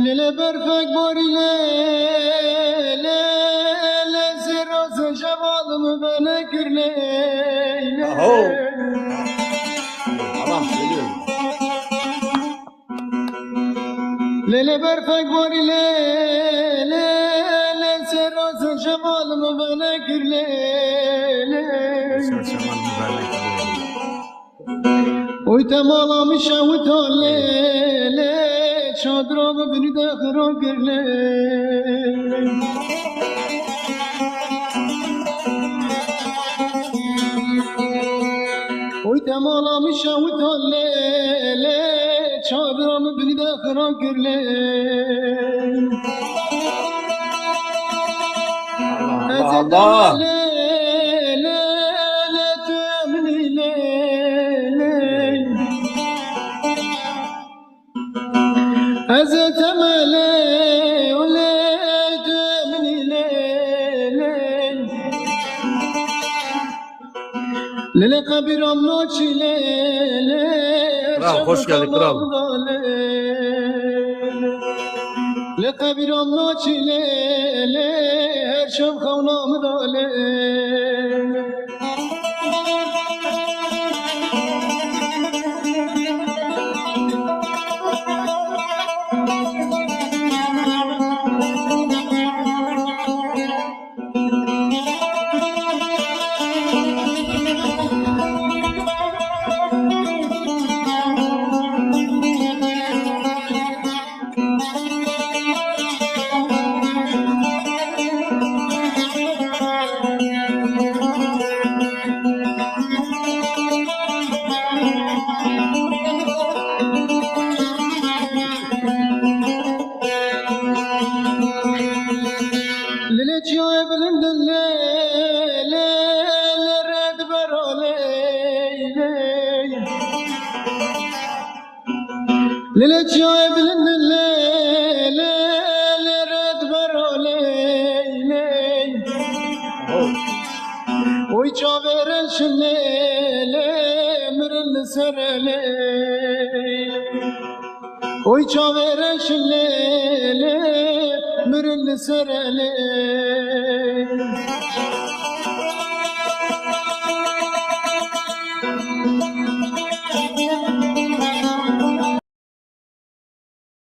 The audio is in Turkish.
Lele berfek borile le zerose şevalımı bana kürleyle. Aho. Tamam söylüyorum. Lele berfek borile le zerose şevalımı bana kürleyle. Şaşaman mübarek oluyor. Oy temalamış şahut lele çadramı beni de kıran kürle. Oy temalamış şahut lele çadramı beni de kıran kürle. Allah Allah. Hazret Emele uleydüm nileley Lele kabiram noçi lele Kral hoş geldin kral. Le kabiram noçi lele her şam kavnamı dale Lele çiğe bilindin lele red beroley Lele çiğe bilindin lele red beroley Oy çaveren şillele mürün serele Oy çaveren şillele mürün serele